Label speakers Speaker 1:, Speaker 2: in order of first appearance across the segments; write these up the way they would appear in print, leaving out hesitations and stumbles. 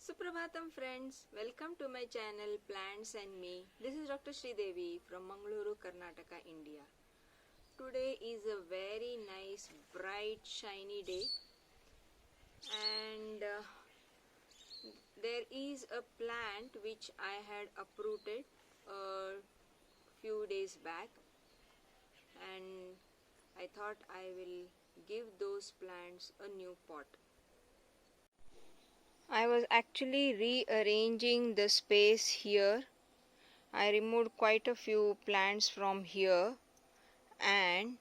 Speaker 1: Suprabhatam friends, welcome to my channel Plants and Me. This is Dr. Sridevi from Mangaluru, Karnataka, India. Today is a very nice, bright, shiny day and there is a plant which I had uprooted a few days back and I thought I will give those plants a new pot. I was actually rearranging the space here. I removed quite a few plants from here and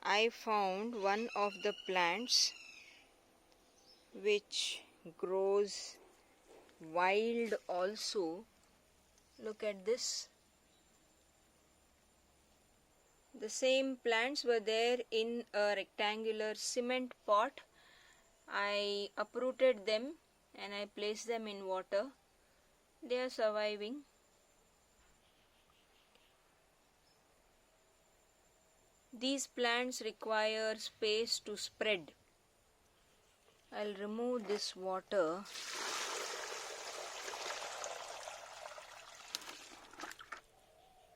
Speaker 1: I found one of the plants which grows wild also. Look at this. The same plants were there in a rectangular cement pot. I uprooted them and I placed them in water. They are surviving. These plants require space to spread. I'll remove this water.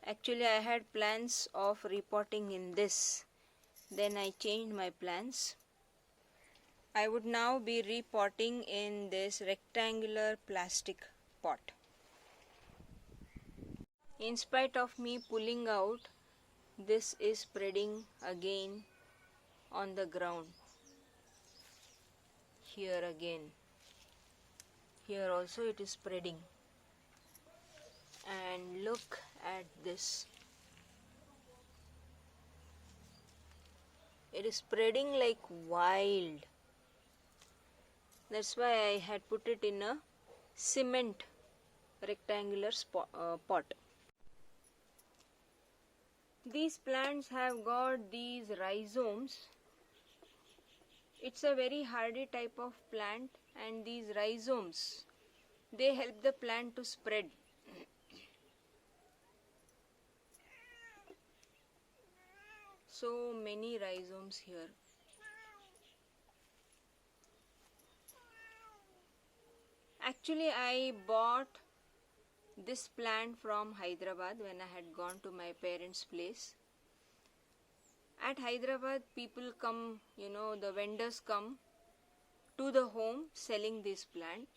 Speaker 1: Actually, I had plans of repotting in this. Then I changed my plans. I would now be repotting in this rectangular plastic pot. In spite of me pulling out, this is spreading again on the ground. Here again. Here also it is spreading. And look at this. It is spreading like wild. That's why I had put it in a cement rectangular pot. These plants have got these rhizomes. It's a very hardy type of plant and these rhizomes, they help the plant to spread. So many rhizomes here. Actually, I bought this plant from Hyderabad when I had gone to my parents' place. At Hyderabad, people come, the vendors come to the home selling this plant.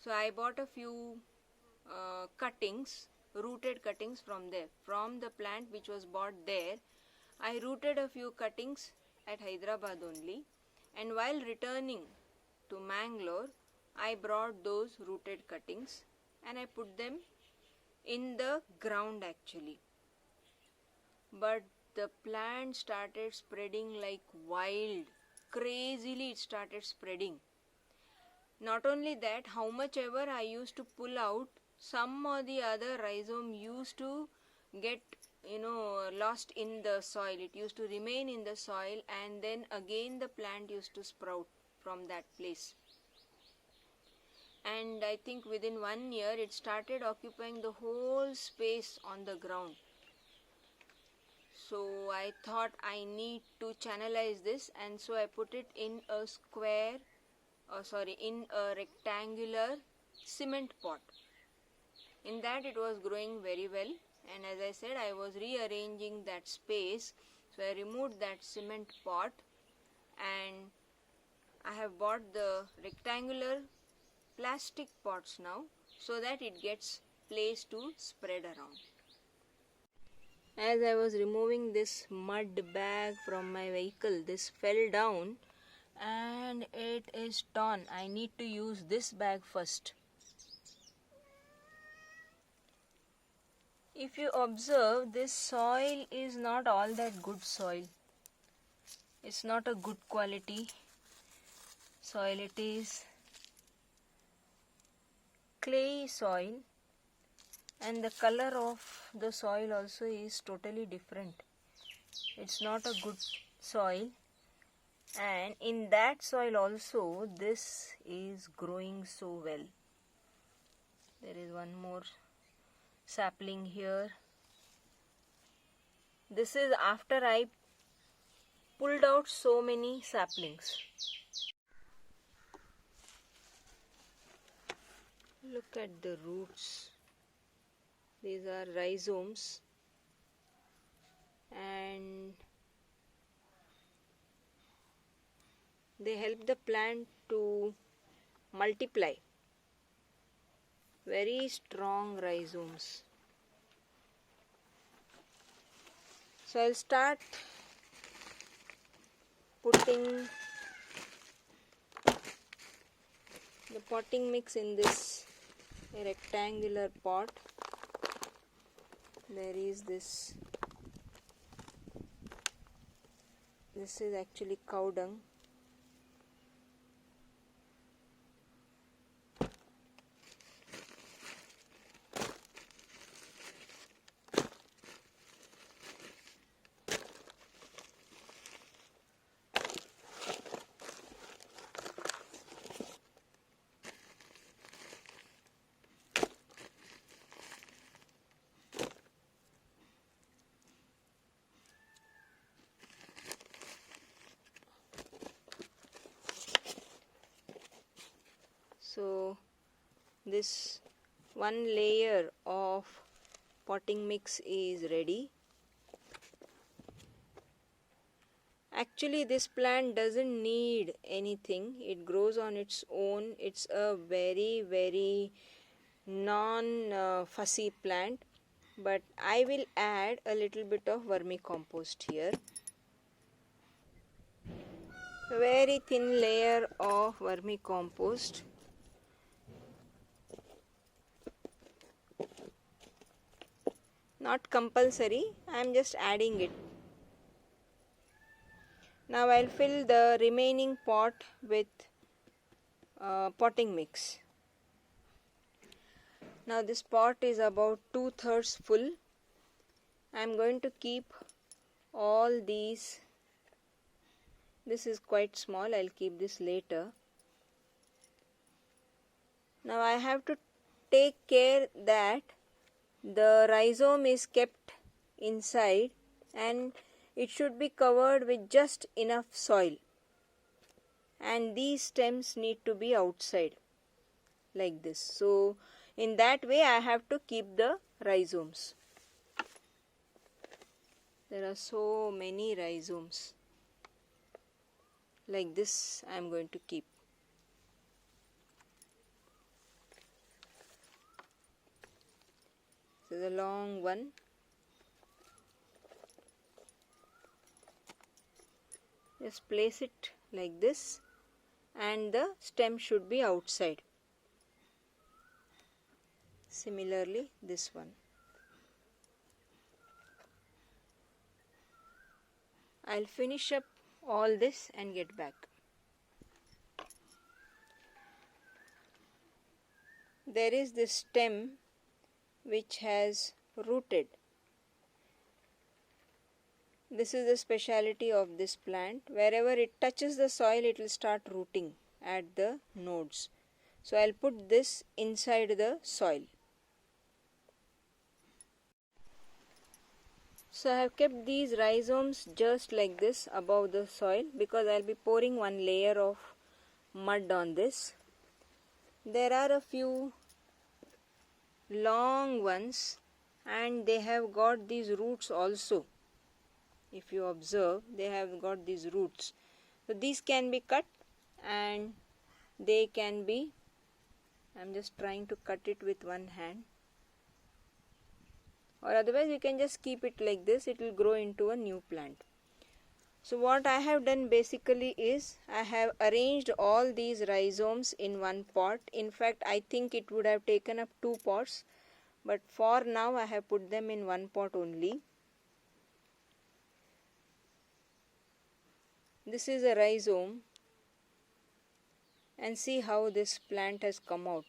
Speaker 1: So I bought a few cuttings, rooted cuttings from there. From the plant which was bought there, I rooted a few cuttings at Hyderabad only. And while returning to Mangalore, I brought those rooted cuttings and I put them in the ground actually. But the plant started spreading like wild. Crazily it started spreading. Not only that, how much ever I used to pull out, some or the other rhizome used to get lost in the soil. It used to remain in the soil and then again the plant used to sprout from that place. And I think within 1 year it started occupying the whole space on the ground. So I thought I need to channelize this and so I put it in a in a rectangular cement pot. In that it was growing very well, and as I said, I was rearranging that space. So I removed that cement pot and I have bought the rectangular plastic pots now so that it gets place to spread around. As I was removing this mud bag from my vehicle, this fell down and it is torn. I need to use this bag first. If you observe, this soil is not all that good soil. It's not a good quality soil. It is clay soil and the color of the soil also is totally different. It's not a good soil, and in that soil also this is growing so well. There is one more sapling here. This is after I pulled out so many saplings. Look at the roots. These are rhizomes, and they help the plant to multiply. Very strong rhizomes. So I'll start putting the potting mix in this rectangular pot. There is this is actually cow dung. So this one layer of potting mix is ready. Actually, this plant doesn't need anything. It grows on its own. It's a very non-fussy plant. But I will add a little bit of vermicompost here. A very thin layer of vermicompost. Not compulsory, I am just adding it. Now I'll fill the remaining pot with potting mix. Now this pot is about 2/3 full. I am going to keep all these. This is quite small, I'll keep this later. Now I have to take care that the rhizome is kept inside and it should be covered with just enough soil, and these stems need to be outside like this. So in that way I have to keep the rhizomes. There are so many rhizomes. Like this I am going to keep. This is a long one. Just place it like this, and the stem should be outside. Similarly, this one. I'll finish up all this and get back. There is this stem which has rooted. This is the speciality of this plant. Wherever it touches the soil, it will start rooting at the nodes. So I'll put this inside the soil. So I have kept these rhizomes just like this above the soil because I'll be pouring one layer of mud on this. There are a few long ones and they have got these roots also. If you observe, they have got these roots. So these can be cut and they can be, I'm just trying to cut it with one hand, or otherwise you can just keep it like this, it will grow into a new plant. So what I have done basically is I have arranged all these rhizomes in one pot. In fact, I think it would have taken up 2 pots, but for now I have put them in one pot only. This is a rhizome, and see how this plant has come out.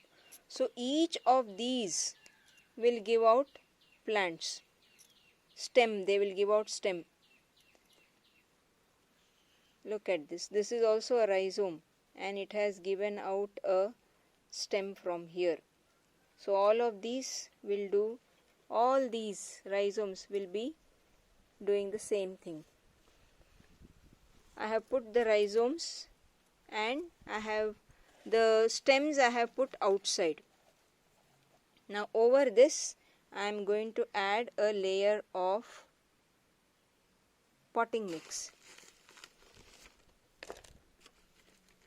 Speaker 1: So each of these will give out plants, stem, they will give out stem. Look at this. This is also a rhizome and it has given out a stem from here. So all of these will do, all these rhizomes will be doing the same thing. I have put the rhizomes and I have the stems I have put outside. Now over this I am going to add a layer of potting mix.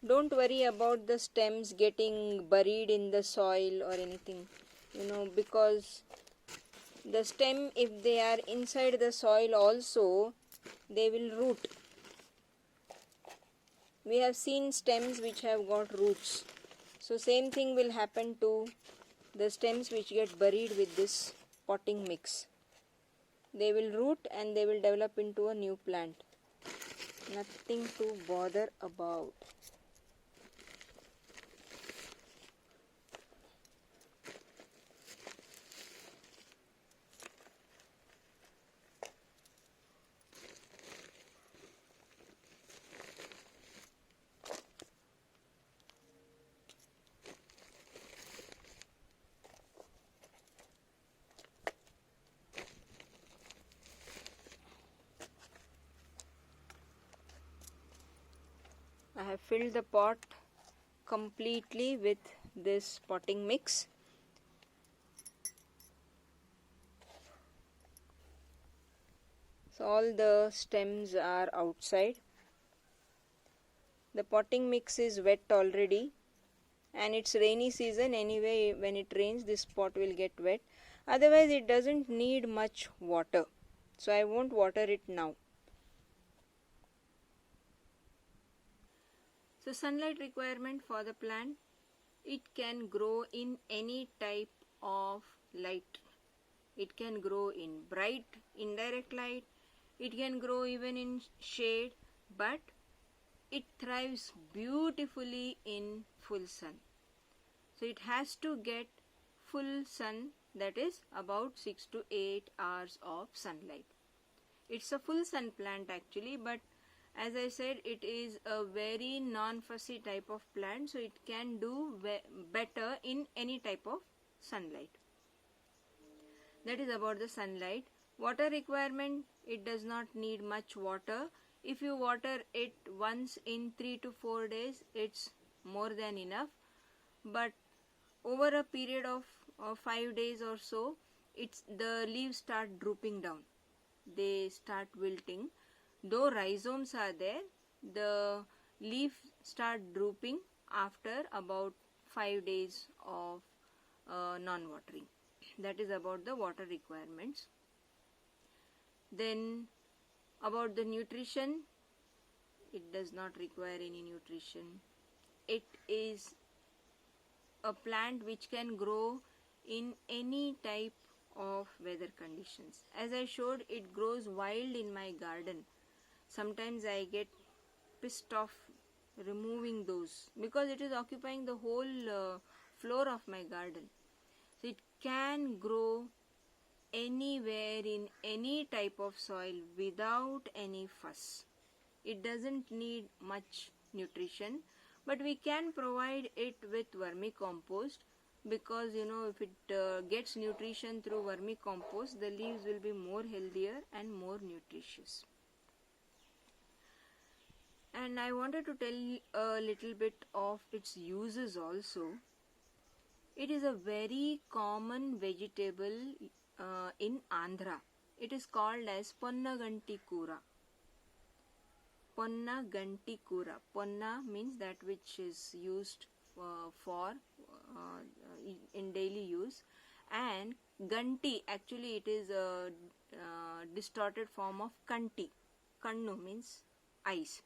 Speaker 1: Don't worry about the stems getting buried in the soil or anything, because the stem, if they are inside the soil also, they will root. We have seen stems which have got roots. So same thing will happen to the stems which get buried with this potting mix. They will root and they will develop into a new plant. Nothing to bother about. I have filled the pot completely with this potting mix. So all the stems are outside. The potting mix is wet already, and it's rainy season anyway. When it rains, this pot will get wet. Otherwise it doesn't need much water, so I won't water it now. So sunlight requirement for the plant, it can grow in any type of light. It can grow in bright indirect light, it can grow even in shade, but it thrives beautifully in full sun. So it has to get full sun, that is about 6 to 8 hours of sunlight. It's a full sun plant actually, but as I said, it is a very non-fussy type of plant, so it can do better in any type of sunlight. That is about the sunlight. Water requirement, it does not need much water. If you water it once in 3 to 4 days, it's more than enough. But over a period of 5 days or so, the leaves start drooping down. They start wilting. Though rhizomes are there, the leaf start drooping after about 5 days of non-watering. That is about the water requirements. Then about the nutrition, it does not require any nutrition. It is a plant which can grow in any type of weather conditions. As I showed, it grows wild in my garden. Sometimes I get pissed off removing those because it is occupying the whole floor of my garden. So it can grow anywhere in any type of soil without any fuss. It doesn't need much nutrition, but we can provide it with vermicompost, because if it gets nutrition through vermicompost, the leaves will be more healthier and more nutritious. And I wanted to tell a little bit of its uses also. It is a very common vegetable in Andhra. It is called as Ponnagantikoora. Ponnagantikoora. Ponna means that which is used in daily use, and Ganti, actually it is a distorted form of Kanti. Kannu means eyes.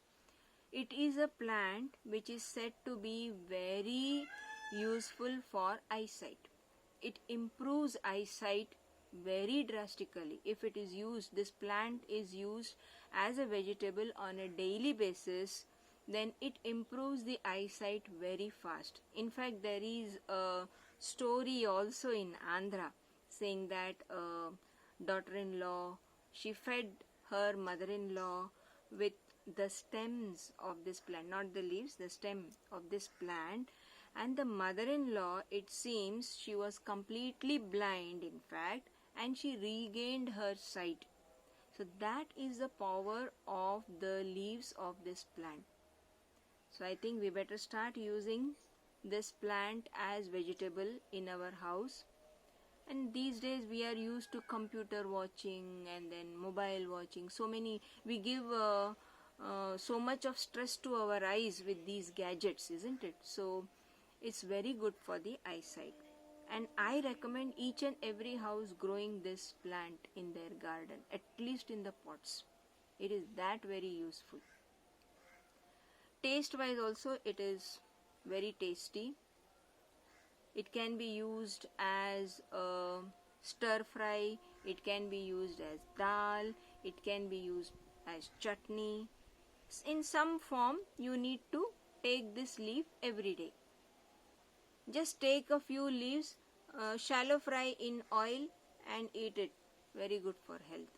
Speaker 1: It is a plant which is said to be very useful for eyesight. It improves eyesight very drastically. If it is used, this plant is used as a vegetable on a daily basis, then it improves the eyesight very fast. In fact, there is a story also in Andhra saying that a daughter-in-law, she fed her mother-in-law with the stems of this plant, not the leaves, the stem of this plant, and the mother-in-law, it seems she was completely blind in fact, and she regained her sight. So that is the power of the leaves of this plant. So I think we better start using this plant as vegetable in our house. And these days we are used to computer watching and then mobile watching. We give so much of stress to our eyes with these gadgets, isn't it? So it's very good for the eyesight. And I recommend each and every house growing this plant in their garden, at least in the pots. It is that very useful. Taste wise also it is very tasty. It can be used as a stir fry, it can be used as dal, it can be used as chutney. In some form you need to take this leaf every day. Just take a few leaves, shallow fry in oil and eat it. Very good for health.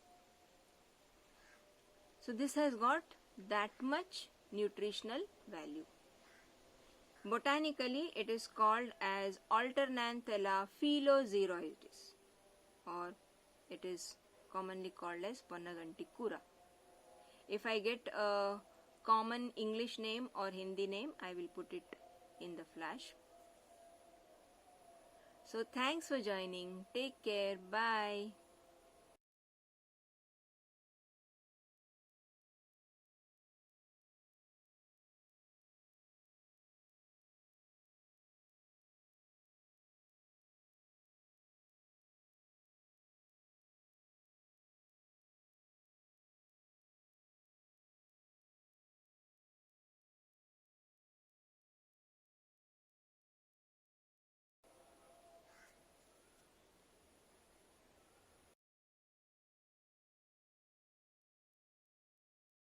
Speaker 1: So this has got that much nutritional value. Botanically, it is called as Alternanthera philoxeroides, or it is commonly called as Ponnagantikoora. If I get a common English name or Hindi name, I will put it in the flash. So thanks for joining. Take care. Bye.